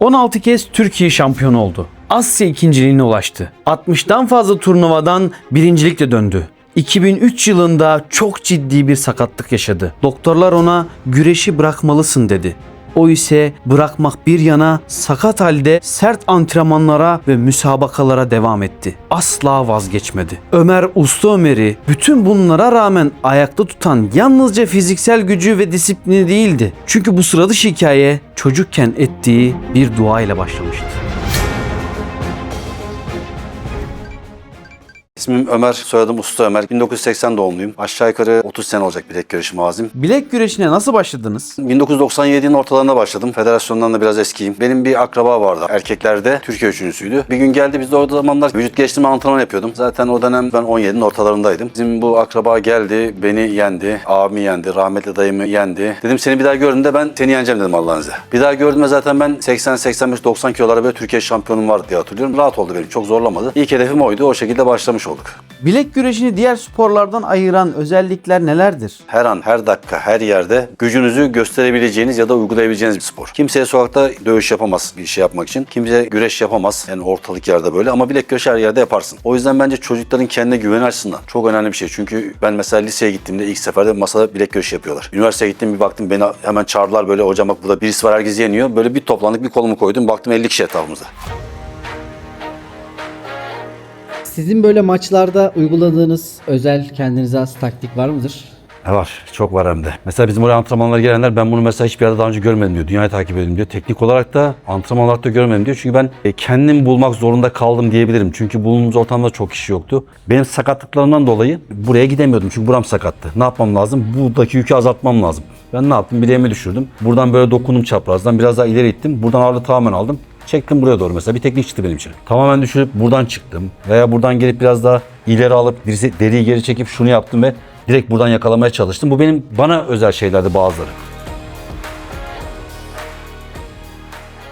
16 kez Türkiye şampiyonu oldu. Asya ikinciliğine ulaştı. 60'tan fazla turnuvadan birincilikle döndü. 2003 yılında çok ciddi bir sakatlık yaşadı. Doktorlar ona güreşi bırakmalısın dedi. O ise bırakmak bir yana sakat halde sert antrenmanlara ve müsabakalara devam etti. Asla vazgeçmedi. Ömer Usta Ömer'i bütün bunlara rağmen ayakta tutan yalnızca fiziksel gücü ve disiplini değildi. Çünkü bu sıra dışı hikaye çocukken ettiği bir dua ile başlamıştı. İsmim Ömer, soyadım Usta Ömer. 1980 doğumluyum. Aşağı yukarı 30 sene olacak bilek güreşi mazim. Bilek güreşine nasıl başladınız? 1997'nin ortalarında başladım. Federasyondan da biraz eskiyim. Benim bir akraba vardı. Erkeklerde Türkiye üçüncüsüydü. Bir gün geldi, biz de o zamanlar vücut geliştirme antrenman yapıyordum. Zaten o dönem ben 17'nin ortalarındaydım. Bizim bu akraba geldi, beni yendi, abimi yendi, rahmetli dayımı yendi. Dedim seni bir daha gördüğümde ben seni yeneceğim dedim Allah'ın izniyle. Bir daha gördüğümde zaten ben 80, 85, 90 kilolara böyle Türkiye şampiyonum vardı diye hatırlıyorum. Rahat oldu benim, çok zorlamadı. İlk hedefim oydu, o şekilde başlamış olduk. Bilek güreşini diğer sporlardan ayıran özellikler nelerdir? Her an, her dakika, her yerde gücünüzü gösterebileceğiniz ya da uygulayabileceğiniz bir spor. Kimseye sokakta dövüş yapamaz bir şey yapmak için. Kimse güreş yapamaz. Yani ortalık yerde böyle ama bilek güreşi her yerde yaparsın. O yüzden bence çocukların kendine güveni açısından çok önemli bir şey. Çünkü ben mesela liseye gittiğimde ilk seferde masada bilek güreşi yapıyorlar. Üniversiteye gittim, bir baktım beni hemen çağırdılar böyle, hocam bak burada birisi var herkes yeniyor. Böyle bir toplandık, bir kolumu koydum, baktım 50 kişi etrafımızda. Sizin böyle maçlarda uyguladığınız özel kendinize has taktik var mıdır? Var. Çok var hem de. Mesela bizim oraya antrenmanlara gelenler ben bunu mesela hiçbir yerde daha önce görmedim diyor. Dünyayı takip edelim diyor. Teknik olarak da antrenmanlarda görmedim diyor. Çünkü ben kendim bulmak zorunda kaldım diyebilirim. Çünkü bulunduğumuz ortamda çok kişi yoktu. Benim sakatlıklarımdan dolayı buraya gidemiyordum. Çünkü buram sakattı. Ne yapmam lazım? Buradaki yükü azaltmam lazım. Ben ne yaptım? Bileğimi düşürdüm. Buradan böyle dokundum çaprazdan. Biraz daha ileri ittim. Buradan ağırlığı tamamen aldım. Çektim buraya doğru mesela. Bir teknik çıktı benim için. Tamamen düşürüp buradan çıktım. Veya buradan gelip biraz daha ileri alıp deriyi geri çekip şunu yaptım ve direkt buradan yakalamaya çalıştım. Bu benim bana özel şeylerdi bazıları.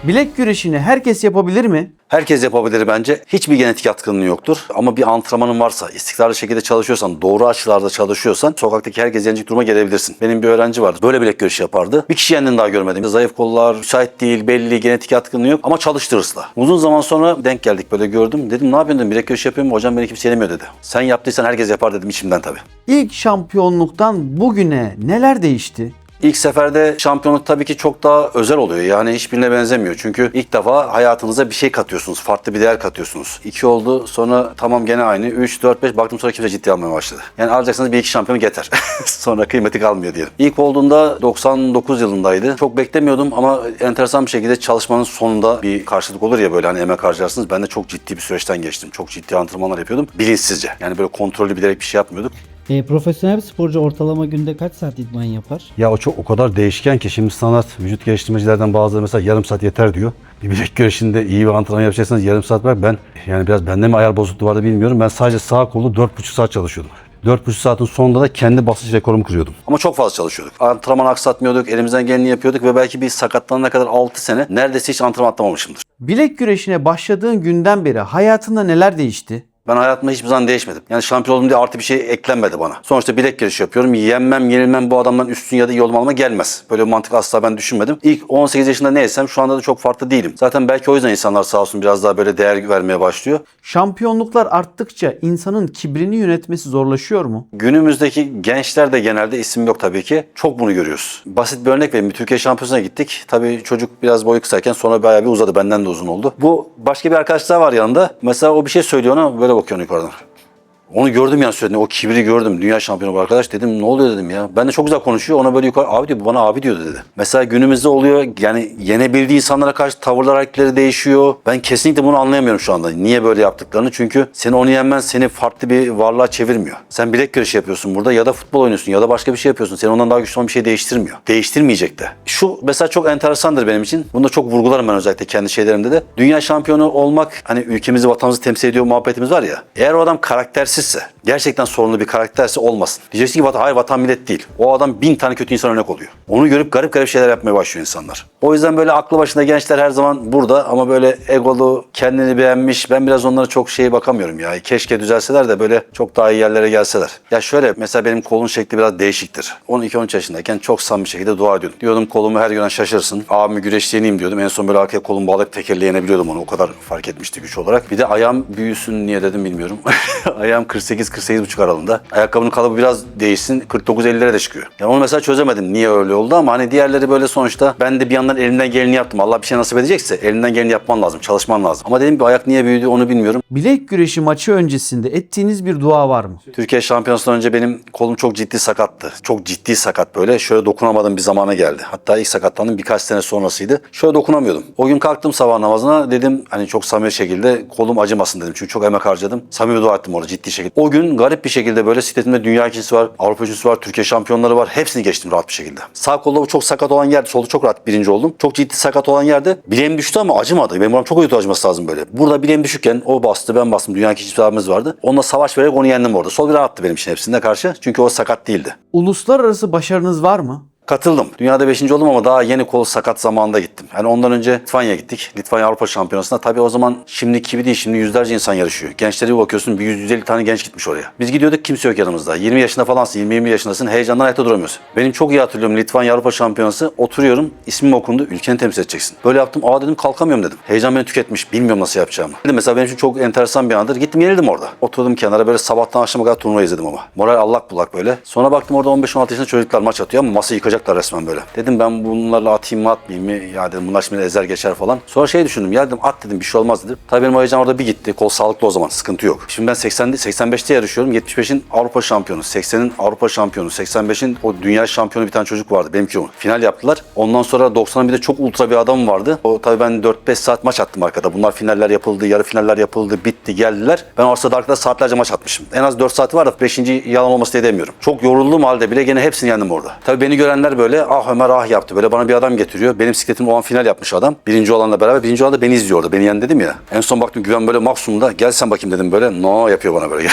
Bilek güreşini herkes yapabilir mi? Herkes yapabilir bence. Hiçbir genetik yatkınlığı yoktur. Ama bir antrenmanın varsa, istikrarlı şekilde çalışıyorsan, doğru açılarda çalışıyorsan sokaktaki herkes yenecek duruma gelebilirsin. Benim bir öğrenci vardı. Böyle bilek güreşi yapardı. Bir kişi yendiğini daha görmedim. Zayıf kollar, müsait değil, belli, genetik yatkınlığı yok ama çalıştı hırsla. Uzun zaman sonra denk geldik, böyle gördüm. Dedim ne yapıyorsun dedim, bilek güreşi yapıyorum. Hocam beni kimse yenemiyor dedi. Sen yaptıysan herkes yapar dedim içimden tabii. İlk şampiyonluktan bugüne neler değişti? İlk seferde şampiyonluk tabii ki çok daha özel oluyor. Yani hiçbirine benzemiyor. Çünkü ilk defa hayatınıza bir şey katıyorsunuz. Farklı bir değer katıyorsunuz. 2 oldu, sonra tamam gene aynı. 3, 4, 5 baktım sonra kimse ciddiye almaya başladı. Yani alacaksanız bir iki şampiyonu yeter. Sonra kıymeti kalmıyor diyelim. İlk olduğunda 99 yılındaydı. Çok beklemiyordum ama enteresan bir şekilde çalışmanın sonunda bir karşılık olur ya, böyle hani emek harcarsınız. Ben de çok ciddi bir süreçten geçtim. Çok ciddi antrenmanlar yapıyordum. Bilinçsizce. Yani böyle kontrollü bilerek bir şey yapmıyorduk. Profesyonel bir sporcu ortalama günde kaç saat idman yapar? Ya o kadar değişken ki şimdi standart vücut geliştirmecilerden bazıları mesela yarım saat yeter diyor. Bir bilek güreşinde iyi bir antrenman yapacaksanız yarım saat var. Ben yani biraz bende mi ayar bozukluğu vardı bilmiyorum. Ben sadece sağ kolu 4,5 saat çalışıyordum. 4,5 saatin sonunda da kendi basınç rekorumu kırıyordum. Ama çok fazla çalışıyorduk. Antrenman aksatmıyorduk, elimizden geleni yapıyorduk ve belki bir sakatlanana kadar 6 sene neredeyse hiç antrenman atlamamışımdır. Bilek güreşine başladığın günden beri hayatında neler değişti? Ben hayatımda hiçbir zaman değişmedim. Yani şampiyon oldum diye artı bir şey eklenmedi bana. Sonuçta bilek güreşi yapıyorum. Yenmem, yenilmem bu adamdan üstün ya da iyi olmama gelmez. Böyle bir mantık asla ben düşünmedim. İlk 18 yaşında neysem şu anda da çok farklı değilim. Zaten belki o yüzden insanlar sağ olsun biraz daha böyle değer vermeye başlıyor. Şampiyonluklar arttıkça insanın kibrini yönetmesi zorlaşıyor mu? Günümüzdeki gençler de genelde, isim yok tabii ki, çok bunu görüyoruz. Basit bir örnek vereyim. Bir Türkiye şampiyonasına gittik. Tabii çocuk biraz boyu kısayken sonra bayağı bir uzadı. Benden de uzun oldu. Bu başka bir arkadaş daha var yanında. Mesela o bir şey söylüyor, ona böyle bakıyor yukarıdan. Onu gördüm yani söylediğinde, o kibri gördüm. Dünya şampiyonu bu arkadaş, dedim ne oluyor dedim ya. Ben de çok güzel konuşuyor, ona böyle yukarı abi diyor, bu bana abi diyor dedi. Mesela günümüzde oluyor yani, yenebildiği insanlara karşı tavırlar, hareketleri değişiyor. Ben kesinlikle bunu anlayamıyorum şu anda. Niye böyle yaptıklarını? Çünkü seni onu yenmen seni farklı bir varlığa çevirmiyor. Sen bilek güreşi yapıyorsun burada ya da futbol oynuyorsun ya da başka bir şey yapıyorsun. Seni ondan daha güçlü olan bir şey değiştirmiyor. Değiştirmeyecek de. Şu mesela çok enteresandır benim için. Bunu da çok vurgularım ben özellikle kendi şeylerimde de. Dünya şampiyonu olmak, hani ülkemizi, vatanımızı temsil ediyor muhabbetimiz var ya. Eğer o adam karaktersiz karaktersizse, gerçekten sorunlu bir karakterse olmasın. Diyeceksin ki hayır vatan millet değil. O adam 1000 tane kötü insan örnek oluyor. Onu görüp garip garip şeyler yapmaya başlıyor insanlar. O yüzden böyle aklı başında gençler her zaman burada ama böyle egolu, kendini beğenmiş. Ben biraz onlara çok bakamıyorum ya. Keşke düzelseler de böyle çok daha iyi yerlere gelseler. Ya şöyle mesela benim kolun şekli biraz değişiktir. 12-13 yaşındayken çok samimi şekilde dua ediyordum. Diyordum kolumu her gören şaşırsın. Abimi güreşte yeneyim diyordum. En son böyle arkaya kolumu bağlayıp tekerle yenebiliyordum onu. O kadar fark etmişti güç olarak. Bir de ayağım büyüsün niye dedim bilmiyorum. Ayağım 48-48,5 aralığında. Ayakkabının kalıbı biraz değişsin 49-50'lere de çıkıyor. Yani onu mesela çözemedim niye öyle oldu ama hani diğerleri böyle sonuçta ben de bir yandan elimden geleni yaptım. Allah bir şey nasip edecekse elinden geleni yapman lazım, çalışman lazım. Ama dedim ki ayak niye büyüdü onu bilmiyorum. Bilek güreşi maçı öncesinde ettiğiniz bir dua var mı? Türkiye Şampiyonası'ndan önce benim kolum çok ciddi sakattı. Çok ciddi sakat böyle. Şöyle dokunamadığım bir zamana geldi. Hatta ilk sakatlandığım birkaç sene sonrasıydı. Şöyle dokunamıyordum. O gün kalktım sabah namazına dedim hani çok samimi şekilde kolum acımasın dedim. Çünkü çok emek harcadım. Samimi dua ettim orada ciddi şekilde. O gün garip bir şekilde böyle sikletimde dünya ikincisi var, Avrupa üçüncüsü var, Türkiye şampiyonları var. Hepsini geçtim rahat bir şekilde. Sağ kolda bu çok sakat olan yerde, solda çok rahat birinci oldum. Çok ciddi sakat olan yerde bileğim düştü ama acımadı. Benim buram çok kötü acıması lazım böyle. Burada bileğim düşükken o bastı ben bastım. Dünya ikincisi abimiz vardı. Onunla savaş vererek onu yendim orada. Sol bir attı benim için hepsinde karşı. Çünkü o sakat değildi. Uluslararası başarınız var mı? Katıldım. Dünyada 5. oldum ama daha yeni kol sakat zamanında gittim. Yani ondan önce Litvanya'ya gittik. Litvanya Avrupa Şampiyonası'nda. Tabii o zaman şimdiki gibi değil. Şimdi yüzlerce insan yarışıyor. Gençlere bir bakıyorsun bir 100-150 tane genç gitmiş oraya. Biz gidiyorduk kimse yok yanımızda. 20 yaşında falansın, 20 yaşındasın. Heyecandan ayakta duramıyorsun. Benim çok iyi hatırlıyorum Litvanya Avrupa Şampiyonası. Oturuyorum. İsmim okundu. Ülkeni temsil edeceksin. Böyle yaptım. Dedim kalkamıyorum dedim. Heyecan beni tüketmiş. Bilmiyorum nasıl yapacağımı. Mesela benim için çok enteresan bir andır. Gittim yenildim orada. Oturdum kenara böyle sabahtan akşama kadar turnuva izledim ama. Moral allak bullak böyle. Sonra baktım orada 15-16 yaşında çocuklar maç atıyor ama masayı yıkacaklar resmen böyle. Dedim ben bunlarla atayım mı atmayayım mı? Ya dedim bunlar şimdi ezer geçer falan. Sonra düşündüm ya dedim at dedim bir şey olmaz dedim. Tabii benim heyecan orada bir gitti. Kol sağlıklı o zaman sıkıntı yok. Şimdi ben 85'te yarışıyorum. 75'in Avrupa şampiyonu, 80'in Avrupa şampiyonu, 85'in o dünya şampiyonu bir tane çocuk vardı. Benimki o. Final yaptılar. Ondan sonra 90'ın bir de çok ultra bir adam vardı. O tabii ben 4-5 saat maç attım arkada. Bunlar finaller yapıldı, yarı finaller yapıldı, bitti, geldiler. Ben o sırada arkada saatlerce maç atmışım. En az 4 saati var da 5. yalan olması diye demiyorum. Çok yorulduğum halde bile gene hepsini yendim orada. Tabii beni görenler böyle Ömer yaptı. Böyle bana bir adam getiriyor. Benim sikletim o an final yapmış adam. Birinci olanla beraber. Birinci olan da beni izliyor orada. Beni yen dedim ya. En son baktım Güven böyle maksimumda. Gel sen bakayım dedim böyle. No yapıyor bana böyle.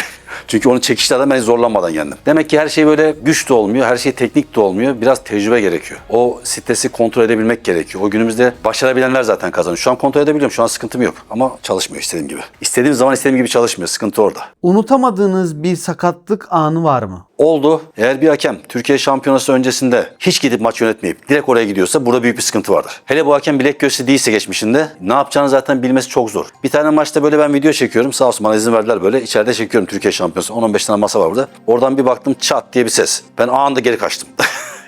Çünkü onu çekişli adam ben zorlanmadan yendim. Demek ki her şey böyle güç de olmuyor. Her şey teknik de olmuyor. Biraz tecrübe gerekiyor. O stresi kontrol edebilmek gerekiyor. O günümüzde başarabilenler zaten kazanıyor. Şu an kontrol edebiliyorum. Şu an sıkıntım yok. Ama çalışmıyor istediğim gibi. İstediğim zaman istediğim gibi çalışmıyor. Sıkıntı orada. Unutamadığınız bir sakatlık anı var mı? Oldu. Eğer bir hakem Türkiye Şampiyonası öncesinde hiç gidip maç yönetmeyip direkt oraya gidiyorsa burada büyük bir sıkıntı vardır. Hele bu hakem bilek göğsü değilse geçmişinde ne yapacağını zaten bilmesi çok zor. Bir tane maçta böyle ben video çekiyorum. Sağ olsun bana izin verdiler böyle. İçeride çekiyorum Türkiye Şampiyonası. 10-15 tane masa var burada. Oradan bir baktım çat diye bir ses. Ben anında geri kaçtım.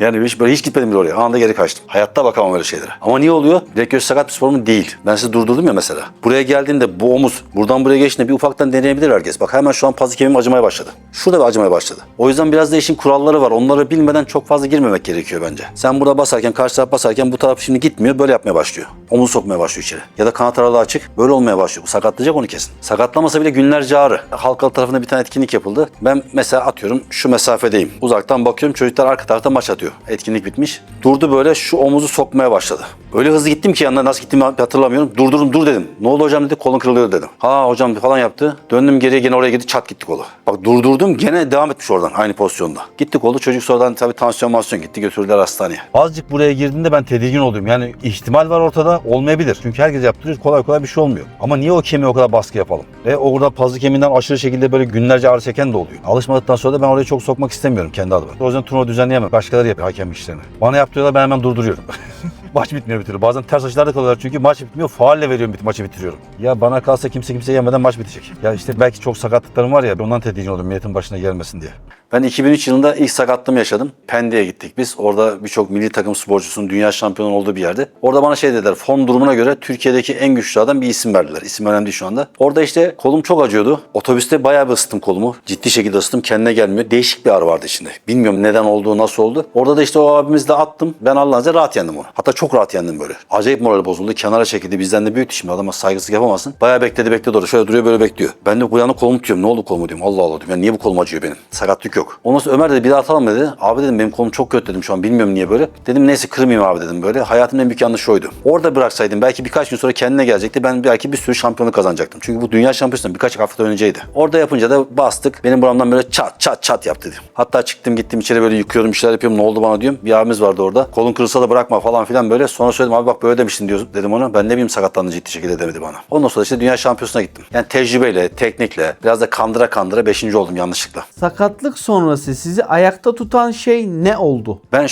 Yani hiç gitmedim bile oraya. Anında geri kaçtım. Hayatta bakamam öyle şeylere. Ama niye oluyor? Bilek göğsü sakat bir spor mu? Değil. Ben sizi durdurdum ya mesela. Buraya geldiğinde bu omuz, buradan buraya geçtiğinde bir ufaktan deneyebilir herkes. Bak hemen şu an pazı kemiğim acımaya başladı. Şurada bir acımaya başladı. O yüzden biraz da işin kuralları var. Onları bilmeden çok fazla girmemek gerekiyor bence. Sen burada basarken, karşı taraf basarken bu taraf şimdi gitmiyor. Böyle yapmaya başlıyor. Omuzu sokmaya başlıyor içeri. Ya da kanat aralığı açık. Böyle olmaya başlıyor. Bu sakatlayacak onu kesin. Sakatlamasa bile günlerce ağrı. Halkalı tarafında bir tane etkinlik yapıldı. Ben mesela atıyorum şu mesafedeyim. Uzaktan bakıyorum çocuklar arka tarafta maç atıyor. Etkinlik bitmiş. Durdu böyle şu omuzu sokmaya başladı. Öyle hızlı gittim ki yanına nasıl gittiğimi hatırlamıyorum. Durdurdum dur dedim. Ne oldu hocam dedi kolun kırılıyor dedim. Ha hocam falan yaptı. Döndüm geriye gene oraya gitti çat gitti kolu. Bak durdurdum gene devam etmiş oradan aynı pozisyonda. Gitti kolu çocuk sonradan tabii tansiyon gitti götürdüler hastaneye. Azıcık buraya girdiğinde ben tedirgin oluyorum. Yani ihtimal var ortada olmayabilir. Çünkü herkes yaptırıyor kolay kolay bir şey olmuyor. Ama niye o kemiğe o kadar baskı yapalım? Ve orada pazı kemiğinden aşırı şekilde böyle günlerce ağrı çeken de oluyor. Alışmadıktan sonra da ben orayı çok sokmak istemiyorum kendi adıma. O yüzden turnuva düzenleyemem. Başkaları yapıyor hakem işlerini. Bana yaptırıyorlar ben hemen durduruyorum. Maç bitmiyor bir türlü. Bazen ters açılarda kalıyorlar çünkü maç bitmiyor. Faulle veriyorum maçı bitiriyorum. Ya bana kalsa kimse yemeden maç bitecek. Ya işte belki çok sakatlıklarım var ya ondan tedirgin oluyorum milletin başına gelmesin diye. Ben 2003 yılında ilk sakatlığımı yaşadım. Pendik'e gittik biz. Orada birçok milli takım sporcusunun dünya şampiyonu olduğu bir yerde. Orada bana şey dediler. Form durumuna göre Türkiye'deki en güçlü adam bir isim verdiler. İsim önemli değil şu anda. Orada işte kolum çok acıyordu. Otobüste bayağı bir ısıttım kolumu. Ciddi şekilde ısıttım. Kendine gelmiyor. Değişik bir ağrı vardı içinde. Bilmiyorum neden olduğu, nasıl oldu. Orada da işte o abimizle attım. Ben Allah'ın izniyle rahat yendim onu. Hatta çok rahat yendim böyle. Acayip morali bozuldu. Kenara çekildi. Bizden de büyüktü şimdi. Adama saygısızlık yapamazsın. Bayağı bekledi orada. Şöyle duruyor böyle bekliyor. Ben de bu yana kolumu tutuyorum. Ne oldu kolumu diyorum. Allah Allah diyorum. Yani niye bu kolum acıyor benim? Sakatlık yok. Ondan sonra Ömer dedi bir daha atalım dedi. Abi dedim benim kolum çok kötü dedim şu an. Bilmiyorum niye böyle. Dedim neyse kırmayayım abi dedim böyle. Hayatımın en büyük yanlışı oydu. Orada bıraksaydım belki birkaç gün sonra kendine gelecekti. Ben belki bir sürü şampiyonluk kazanacaktım. Çünkü bu dünya şampiyonası birkaç hafta önceydi. Orada yapınca da bastık. Benim buramdan böyle çat çat çat yaptı dedim. Hatta çıktım gittim içeri böyle yıkıyorum bir şeyler yapıyorum. Ne oldu bana diyorum. Bir abimiz vardı orada. Kolun kırılsa da bırakma falan filan böyle. Sonra söyledim abi bak böyle demiştin diyor dedim ona. Ben ne bileyim sakatlandı ciddi şekilde demedi bana. Ondan sonra işte dünya şampiyonasına gittim. Yani tecrübeyle, teknikle biraz da kandıra 5. oldum yanlışlıkla. Sakatlık sonrası sizi ayakta tutan şey ne oldu? Ben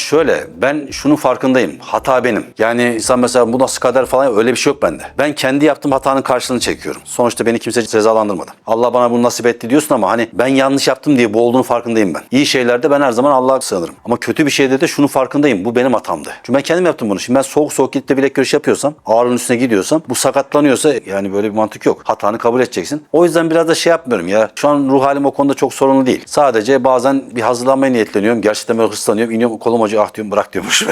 şunun farkındayım. Hata benim. Yani insan mesela bu nasıl kader falan öyle bir şey yok bende. Ben kendi yaptığım hatanın karşılığını çekiyorum. Sonuçta beni kimse cezalandırmadı. Allah bana bunu nasip etti diyorsun ama hani ben yanlış yaptım diye bu olduğunu farkındayım ben. İyi şeylerde ben her zaman Allah'a sığınırım. Ama kötü bir şeyde de şunun farkındayım. Bu benim hatamdı. Çünkü ben kendim yaptım bunu. Şimdi ben soğuk gidip de bilek güreşi yapıyorsam, ağırlığın üstüne gidiyorsam bu sakatlanıyorsa yani böyle bir mantık yok. Hatanı kabul edeceksin. O yüzden biraz da şey yapmıyorum ya. Şu an ruh halim o konuda çok sorunlu değil. Sadece bazen bir hazırlanmaya niyetleniyorum. Gerçekten böyle hırslanıyorum. İniyorum kolum acıyor ah diyorum bırak diyormuş.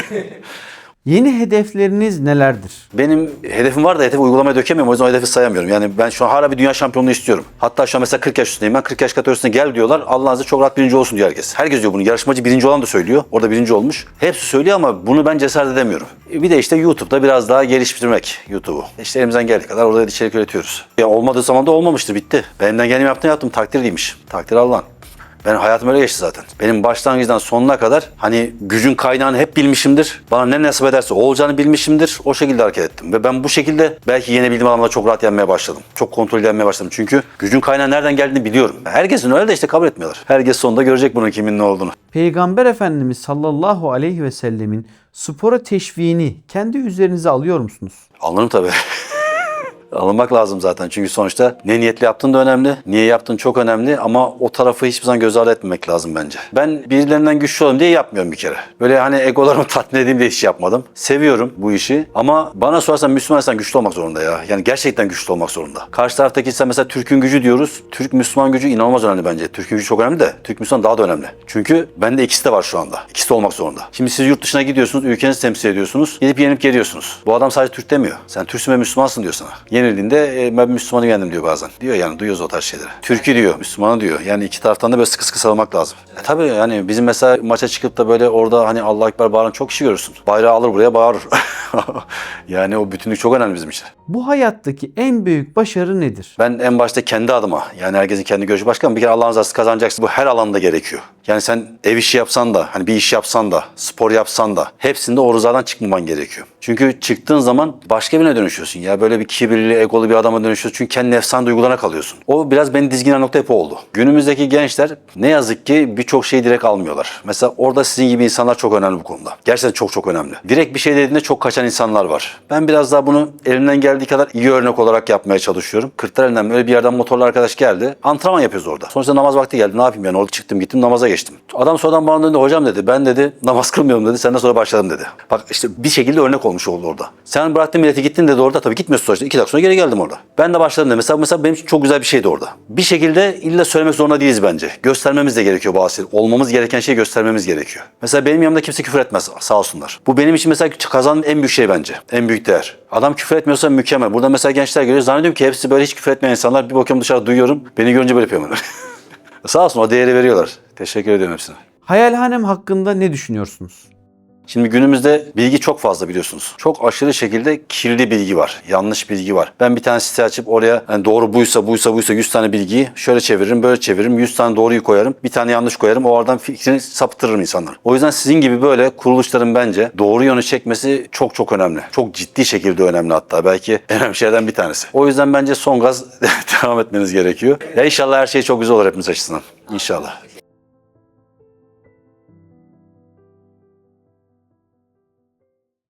Yeni hedefleriniz nelerdir? Benim hedefim var da hedefi uygulamaya dökemiyorum. O yüzden o hedefi sayamıyorum. Yani ben şu an hala bir dünya şampiyonluğu istiyorum. Hatta şu an mesela 40 yaş üstündeyim. Ben 40 yaş kategorisine gel diyorlar. Allah'ın izniyle çok rahat birinci olsun diyor herkes. Herkes diyor bunu. Yarışmacı birinci olan da söylüyor. Orada birinci olmuş. Hepsi söylüyor ama bunu ben cesaret edemiyorum. Bir de işte YouTube'da biraz daha geliştirmek YouTube'u. İşte elimizden geldiği kadar orada içerik üretiyoruz. Ya olmadığı zaman da olmamıştır bitti. Ben elimden geleni yaptım. Takdir değilmiş. Takdir Allah'ın. Ben hayatım öyle geçti zaten. Benim başlangıçtan sonuna kadar hani gücün kaynağını hep bilmişimdir. Bana ne nasip ederse olacağını bilmişimdir. O şekilde hareket ettim. Ve ben bu şekilde belki yenebildiğim adamla çok rahat yenmeye başladım. Çok kontrollü yenmeye başladım. Çünkü gücün kaynağı nereden geldiğini biliyorum. Herkesin öyle de işte kabul etmiyorlar. Herkes sonunda görecek bunun kimin ne olduğunu. Peygamber Efendimiz sallallahu aleyhi ve sellemin spora teşviğini kendi üzerinize alıyor musunuz? Alınırım tabii. Alınmak lazım zaten çünkü sonuçta ne niyetle yaptığın da önemli, niye yaptığın çok önemli ama o tarafı hiçbir zaman göz ardı etmemek lazım bence. Ben birilerinden güçlü olayım diye yapmıyorum bir kere. Böyle hani egolarımı tatmin edeyim diye hiç yapmadım. Seviyorum bu işi ama bana sorarsan Müslüman insan güçlü olmak zorunda ya. Yani gerçekten güçlü olmak zorunda. Karşı taraftaki insan mesela Türk'ün gücü diyoruz. Türk Müslüman gücü inanılmaz önemli bence. Türk'ün gücü çok önemli de Türk Müslüman daha da önemli. Çünkü bende ikisi de var şu anda. İkisi de olmak zorunda. Şimdi siz yurt dışına gidiyorsunuz, ülkenizi temsil ediyorsunuz. Gidip yenip geliyorsunuz. Bu adam sadece Türk demiyor. Sen Türksün ve Müslümansın diyor sana. Yenildiğinde ben Müslümanı yendim diyor bazen. Diyor yani duyuyoruz o tarz şeyleri. Türk'ü diyor, Müslümanı diyor. Yani iki taraftan da böyle sıkı sıkı sarılmak lazım. Tabii yani bizim mesela maça çıkıp da böyle orada hani Allahu Ekber bağıran çok kişi görürsün. Bayrağı alır buraya bağırır. Yani o bütünlük çok önemli bizim için. Bu hayattaki en büyük başarı nedir? Ben en başta kendi adıma yani herkesin kendi görüşü başka ama bir kere Allah'ın rızası kazanacaksın. Bu her alanda gerekiyor. Yani sen ev işi yapsan da hani bir iş yapsan da spor yapsan da hepsinde o rızadan çıkmaman gerekiyor. Çünkü çıktığın zaman başka birine dönüşüyorsun ya böyle bir kibirli, egolu bir adama dönüşüyorsun. Çünkü kendi nefsan duygularına kalıyorsun. O biraz beni dizginen nokta hep oldu. Günümüzdeki gençler ne yazık ki birçok şeyi direkt almıyorlar. Mesela orada sizin gibi insanlar çok önemli bu konuda. Gerçekten çok çok önemli. Direkt bir şey dediğinde çok kaçan insanlar var. Ben biraz daha bunu elimden geldiği kadar iyi örnek olarak yapmaya çalışıyorum. Kırklareli'nden böyle bir yerden motorlu arkadaş geldi. Antrenman yapıyoruz orada. Sonuçta namaz vakti geldi. Ne yapayım yani orada çıktım gittim namaza geçtim. Adam sonradan bana döndü hocam dedi. Ben dedi namaz kılmıyorum dedi. Senden sonra başladım dedi. Bak işte bir şekilde örnek olmuş oldu orada. Sen bıraktın milleti gittin dedi orada. Tabii gitmiyorsun sonuçta. 2 dakika sonra geri geldim orada. Ben de başladım dedi. Mesela benim için çok güzel bir şeydi orada. Bir şekilde illa söylemek zorunda değiliz bence. Göstermemiz de gerekiyor bazı şeyler. Olmamız gereken şeyi göstermemiz gerekiyor. Mesela benim yanımda kimse küfür etmez sağ olsunlar. Bu benim için mesela kazandığım en büyük şey bence. En büyük değer. Adam küfür etmiyorsa mükemmel. Burada mesela gençler görüyor. Zannediyorum ki hepsi böyle hiç küfür etmeyen insanlar. Bir bakıyorum dışarı duyuyorum. Beni görünce böyle yapıyorum. Sağ olsun o değeri veriyorlar. Teşekkür ediyorum hepsine. Hayalhanem hakkında ne düşünüyorsunuz? Şimdi günümüzde bilgi çok fazla biliyorsunuz. Çok aşırı şekilde kirli bilgi var. Yanlış bilgi var. Ben bir tane site açıp oraya yani doğru buysa 100 tane bilgiyi şöyle çeviririm, böyle çeviririm. 100 tane doğruyu koyarım. Bir tane yanlış koyarım. O oradan fikrini saptırırım insanlar. O yüzden sizin gibi böyle kuruluşların bence doğru yönü çekmesi çok çok önemli. Çok ciddi şekilde önemli hatta. Belki en önemli şeylerden bir tanesi. O yüzden bence son gaz devam etmeniz gerekiyor. Ya inşallah her şey çok güzel olur hepimiz açısından. İnşallah.